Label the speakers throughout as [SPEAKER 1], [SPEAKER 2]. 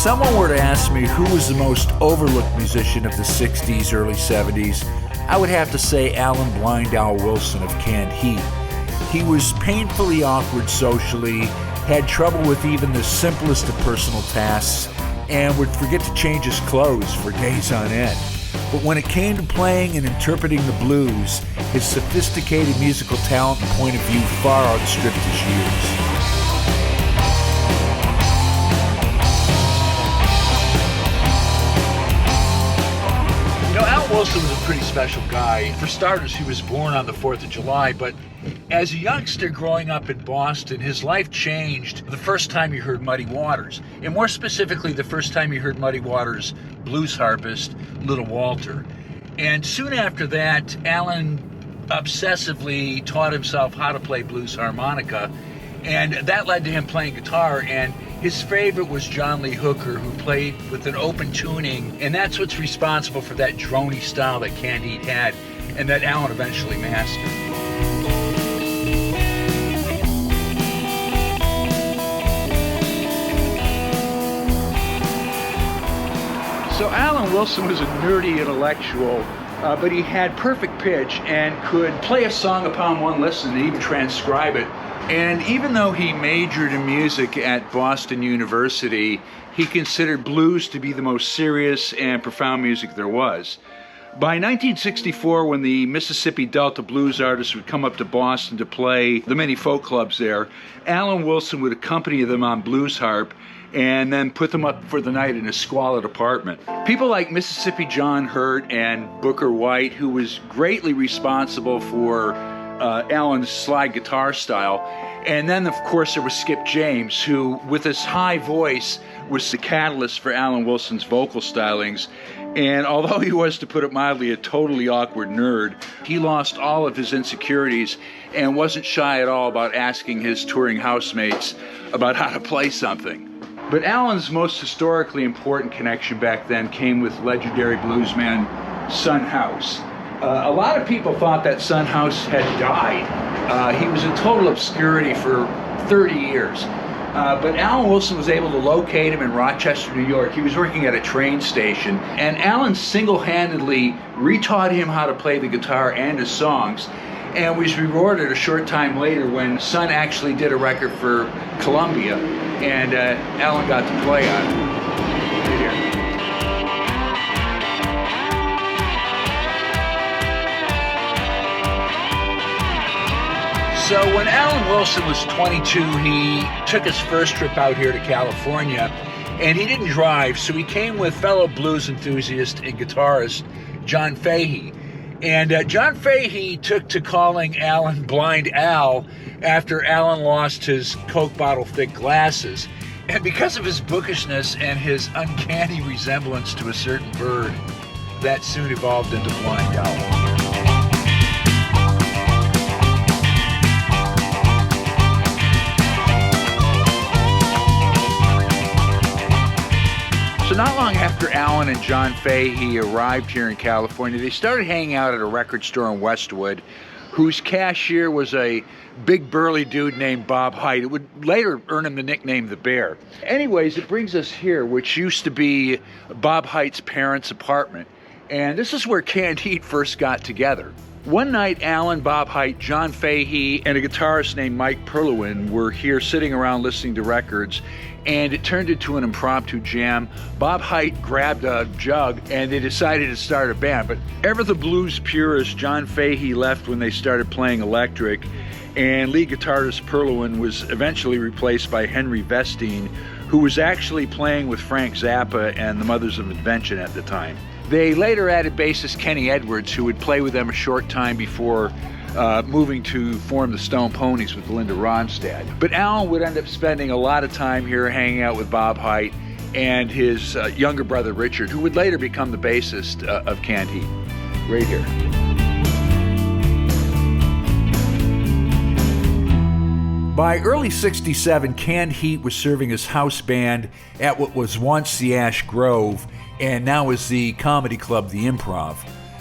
[SPEAKER 1] someone were to ask me who was the most overlooked musician of the 60s, early 70s, I would have to say Alan Blind Al Wilson of Canned Heat. He was painfully awkward socially, had trouble with even the simplest of personal tasks, and would forget to change his clothes for days on end. But when it came to playing and interpreting the blues, his sophisticated musical talent and point of view far outstripped his years.
[SPEAKER 2] Wilson was a pretty special guy. For starters, he was born on the 4th of July, but as a youngster growing up in Boston, his life changed the first time he heard Muddy Waters, and more specifically, the first time he heard Muddy Waters' blues harpist, Little Walter. And soon after that, Alan obsessively taught himself how to play blues harmonica, and that led to him playing guitar, and his favorite was John Lee Hooker, who played with an open tuning, and that's what's responsible for that drony style that Canned Heat had, and that Alan eventually mastered. So Alan Wilson was a nerdy intellectual, but he had perfect pitch and could play a song upon one listen and even transcribe it. And even though he majored in music at Boston University, he considered blues to be the most serious and profound music there was. By 1964, when the Mississippi Delta blues artists would come up to Boston to play the many folk clubs there, Alan Wilson would accompany them on blues harp and then put them up for the night in a squalid apartment. People like Mississippi John Hurt and Booker White, who was greatly responsible for Alan's slide guitar style. And then, of course, there was Skip James, who, with his high voice, was the catalyst for Alan Wilson's vocal stylings. And although he was, to put it mildly, a totally awkward nerd, he lost all of his insecurities and wasn't shy at all about asking his touring housemates about how to play something. But Alan's most historically important connection back then came with legendary bluesman Son House. A lot of people thought that Son House had died. He was in total obscurity for 30 years. But Alan Wilson was able to locate him in Rochester, New York. He was working at a train station, and Alan single-handedly retaught him how to play the guitar and his songs, and was rewarded a short time later when Son actually did a record for Columbia, and Alan got to play on it. Right here. So when Alan Wilson was 22, he took his first trip out here to California, and he didn't drive, so he came with fellow blues enthusiast and guitarist John Fahey. And John Fahey took to calling Alan Blind Al after Alan lost his Coke bottle-thick glasses. And because of his bookishness and his uncanny resemblance to a certain bird, that soon evolved into Blind Al. So not long after Alan and John Fahey arrived here in California, they started hanging out at a record store in Westwood, whose cashier was a big burly dude named Bob Hite. It would later earn him the nickname The Bear. Anyways, it brings us here, which used to be Bob Hite's parents' apartment. And this is where Canned Heat first got together. One night, Alan, Bob Hite, John Fahey, and a guitarist named Mike Perlowin were here sitting around listening to records, and it turned into an impromptu jam. Bob Hite grabbed a jug, and they decided to start a band. But ever the blues purist, John Fahey left when they started playing electric, and lead guitarist Perlowin was eventually replaced by Henry Vestine, who was actually playing with Frank Zappa and the Mothers of Invention at the time. They later added bassist Kenny Edwards, who would play with them a short time before moving to form the Stone Ponies with Linda Ronstadt. But Alan would end up spending a lot of time here hanging out with Bob Hite and his younger brother Richard, who would later become the bassist of Canned Heat. Right here.
[SPEAKER 1] By early '67, Canned Heat was serving as house band at what was once the Ash Grove and now is the comedy club The Improv.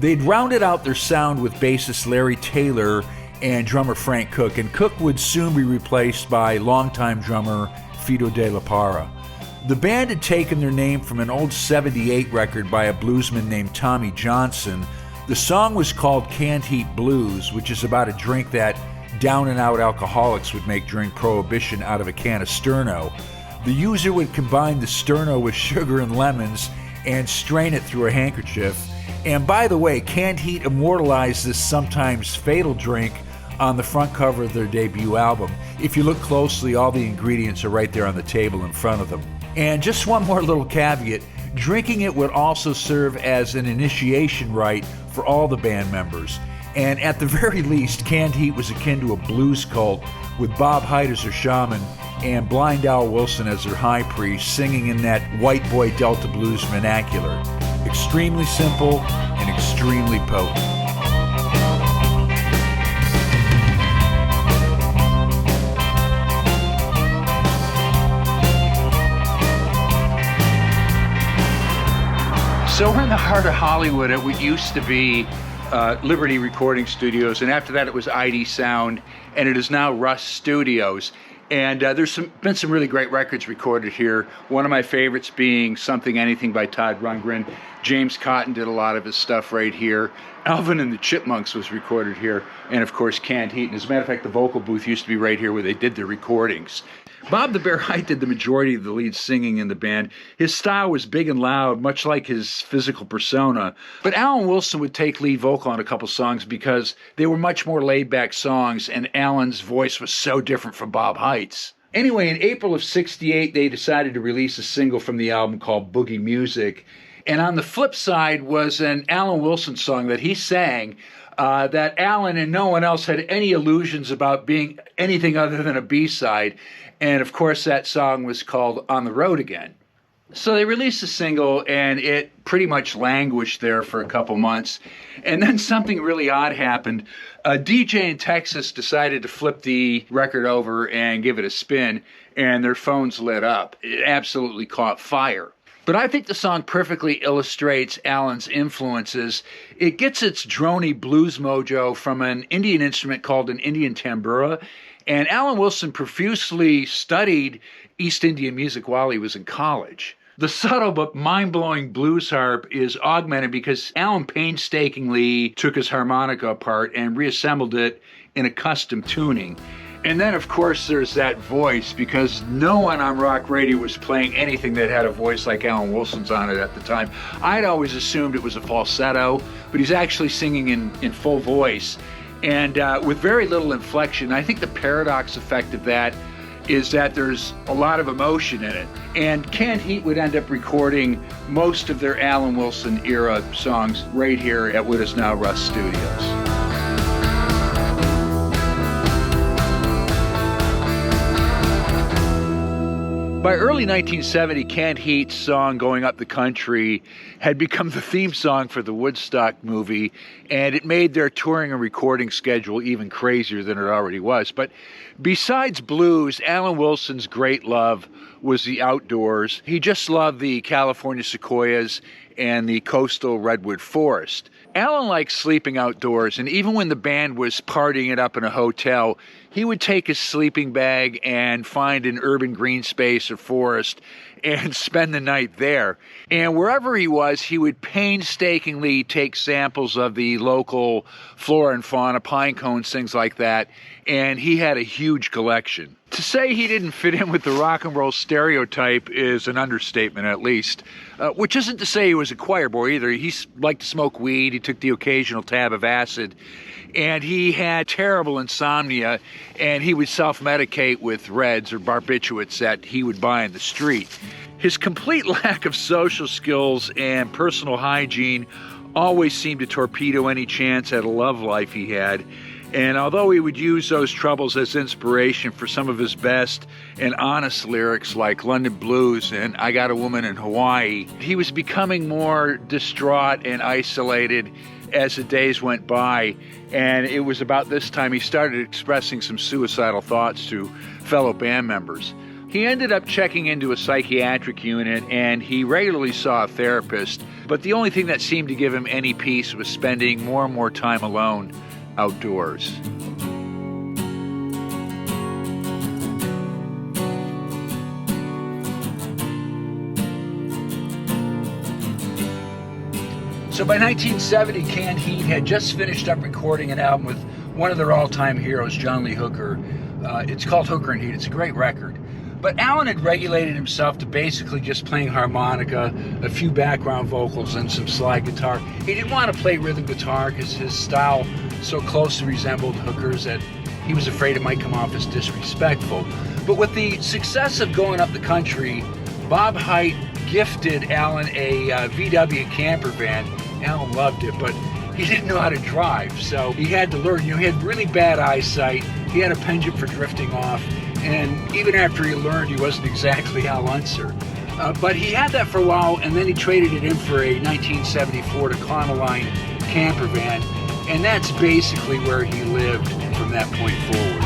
[SPEAKER 1] They'd rounded out their sound with bassist Larry Taylor and drummer Frank Cook, and Cook would soon be replaced by longtime drummer Fido De La Parra. The band had taken their name from an old '78 record by a bluesman named Tommy Johnson. The song was called Canned Heat Blues, which is about a drink that down-and-out alcoholics would make during Prohibition out of a can of Sterno. The user would combine the Sterno with sugar and lemons and strain it through a handkerchief. And by the way, Canned Heat immortalized this sometimes fatal drink on the front cover of their debut album. If you look closely, all the ingredients are right there on the table in front of them. And just one more little caveat, drinking it would also serve as an initiation rite for all the band members. And at the very least, Canned Heat was akin to a blues cult, with Bob Hyde as their shaman and Blind Owl Wilson as their high priest, singing in that white boy Delta blues vernacular. Extremely simple and extremely potent.
[SPEAKER 2] So we're in the heart of Hollywood at what used to be Liberty Recording Studios, and after that it was ID Sound, and it is now Rusk Studios. And there's been some really great records recorded here. One of my favorites being Something Anything by Todd Rundgren. James Cotton did a lot of his stuff right here. Alvin and the Chipmunks was recorded here, and of course Canned Heat. And as a matter of fact, the vocal booth used to be right here where they did their recordings. Bob the Bear Hyde did the majority of the lead singing in the band. His style was big and loud, much like his physical persona. But Alan Wilson would take lead vocal on a couple songs because they were much more laid-back songs, and Alan's voice was so different from Bob Hyde's. Anyway, in April of '68, they decided to release a single from the album called Boogie Music. And on the flip side was an Alan Wilson song that he sang that Alan and no one else had any illusions about being anything other than a B-side. And of course, that song was called On the Road Again. So they released a single, and it pretty much languished there for a couple months. And then something really odd happened. A DJ in Texas decided to flip the record over and give it a spin, and their phones lit up. It absolutely caught fire. But I think the song perfectly illustrates Alan's influences. It gets its droney blues mojo from an Indian instrument called an Indian tambura. And Alan Wilson profusely studied East Indian music while he was in college. The subtle but mind-blowing blues harp is augmented because Alan painstakingly took his harmonica apart and reassembled it in a custom tuning. And then, of course, there's that voice, because no one on rock radio was playing anything that had a voice like Alan Wilson's on it at the time. I'd always assumed it was a falsetto, but he's actually singing in full voice. And with very little inflection. I think the paradox effect of that is that there's a lot of emotion in it. And Canned Heat would end up recording most of their Alan Wilson era songs right here at what is now Rusk Studios. By early 1970, Canned Heat's song Going Up the Country had become the theme song for the Woodstock movie, and it made their touring and recording schedule even crazier than it already was. But besides blues, Alan Wilson's great love was the outdoors. He just loved the California sequoias and the coastal redwood forest. Alan liked sleeping outdoors, and even when the band was partying it up in a hotel, he would take his sleeping bag and find an urban green space or forest and spend the night there. And wherever he was, he would painstakingly take samples of the local flora and fauna, pine cones, things like that, and he had a huge collection. To say he didn't fit in with the rock and roll stereotype is an understatement, at least, which isn't to say he was a choir boy either. He liked to smoke weed, he took the occasional tab of acid, and he had terrible insomnia, and he would self-medicate with Reds or barbiturates that he would buy in the street. His complete lack of social skills and personal hygiene always seemed to torpedo any chance at a love life he had. And although he would use those troubles as inspiration for some of his best and honest lyrics like London Blues and I Got a Woman in Hawaii, he was becoming more distraught and isolated as the days went by. And it was about this time he started expressing some suicidal thoughts to fellow band members. He ended up checking into a psychiatric unit, and he regularly saw a therapist, but the only thing that seemed to give him any peace was spending more and more time alone outdoors. So by 1970, Canned Heat had just finished up recording an album with one of their all-time heroes, John Lee Hooker. It's called Hooker and Heat. It's a great record. But Alan had regulated himself to basically just playing harmonica, a few background vocals, and some slide guitar. He didn't want to play rhythm guitar because his style so closely resembled Hooker's that he was afraid it might come off as disrespectful. But with the success of Going Up the Country, Bob Hite gifted Alan a VW camper van. Alan loved it, but he didn't know how to drive, so he had to learn. He had really bad eyesight. He had a penchant for drifting off, and even after he learned, he wasn't exactly Al Unser. But he had that for a while, and then he traded it in for a 1974 Econoline camper van, and that's basically where he lived from that point forward.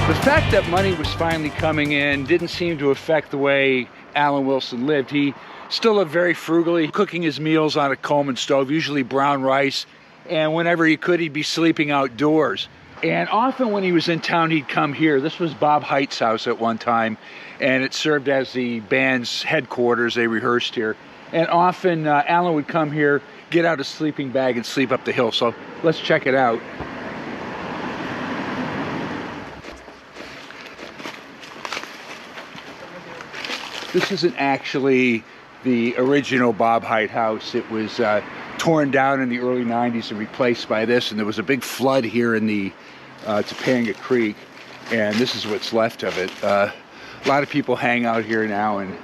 [SPEAKER 2] The fact that money was finally coming in didn't seem to affect the way Alan Wilson lived. He still lived very frugally, cooking his meals on a Coleman stove, usually brown rice, and whenever he could, he'd be sleeping outdoors. And often when he was in town, he'd come here. This was Bob Hite's house at one time, and it served as the band's headquarters. They rehearsed here. And often Alan would come here, get out a sleeping bag, and sleep up the hill. So let's check it out. This isn't actually the original Bob Hite house. It was torn down in the early 90s and replaced by this, and there was a big flood here in the Topanga Creek, and this is what's left of it. A lot of people hang out here now and,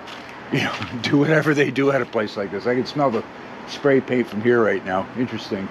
[SPEAKER 2] you know, do whatever they do at a place like this. I can smell the spray paint from here right now. Interesting.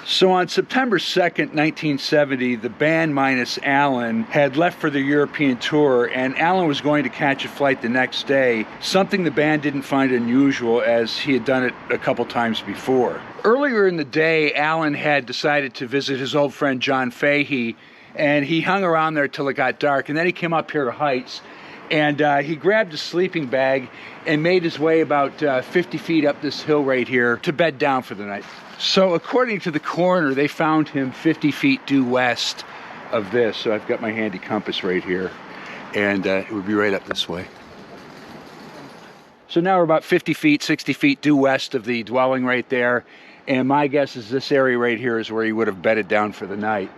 [SPEAKER 2] So on September 2nd, 1970, the band minus Alan had left for the European tour, and Alan was going to catch a flight the next day, something the band didn't find unusual as he had done it a couple times before. Earlier in the day, Alan had decided to visit his old friend John Fahey, and he hung around there till it got dark, and then he came up here to Heights, and he grabbed a sleeping bag and made his way about 50 feet up this hill right here to bed down for the night. So according to the coroner, they found him 50 feet due west of this. So I've got my handy compass right here, and it would be right up this way. So now we're about 50 feet, 60 feet due west of the dwelling right there. And my guess is this area right here is where he would have bedded down for the night.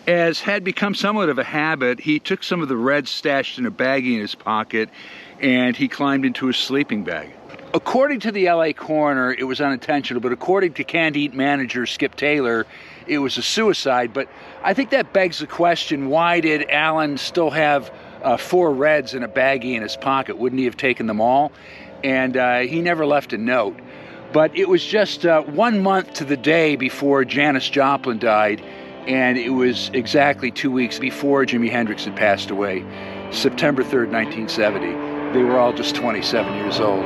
[SPEAKER 2] As had become somewhat of a habit, he took some of the reds stashed in a baggie in his pocket, and he climbed into his sleeping bag. According to the LA coroner, it was unintentional, but according to Canned Heat manager Skip Taylor, it was a suicide. But I think that begs the question, why did Alan still have 4 reds in a baggie in his pocket? Wouldn't he have taken them all? And he never left a note. But it was just 1 month to the day before Janis Joplin died, and it was exactly 2 weeks before Jimi Hendrix had passed away, September 3rd, 1970. They were all just 27 years old.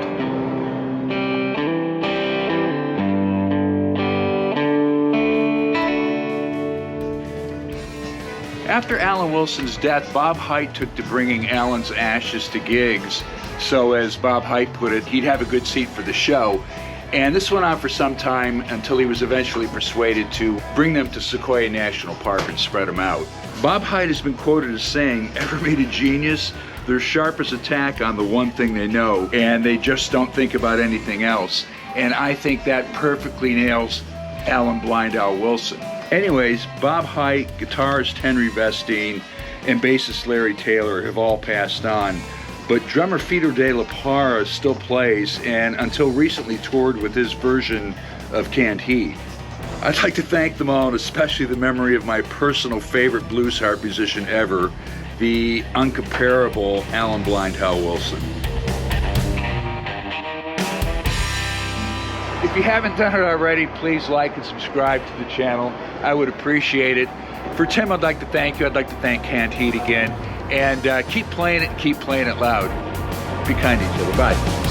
[SPEAKER 2] After Alan Wilson's death, Bob Hite took to bringing Alan's ashes to gigs. So as Bob Hite put it, he'd have a good seat for the show. And this went on for some time until he was eventually persuaded to bring them to Sequoia National Park and spread them out. Bob Hite has been quoted as saying, "Ever meet a genius? Their sharpest attack on the one thing they know, and they just don't think about anything else." And I think that perfectly nails Alan Blind Al Wilson. Anyways, Bob Hite, guitarist Henry Vestine, and bassist Larry Taylor have all passed on. But drummer Fito de la Parra still plays, and until recently toured with his version of Canned Heat. I'd like to thank them all, and especially the memory of my personal favorite blues harp musician ever, the uncomparable Alan Blind Al Wilson. If you haven't done it already, please like and subscribe to the channel. I would appreciate it. For Tim, I'd like to thank you. I'd like to thank Canned Heat again. And keep playing it loud. Be kind to each other. Bye.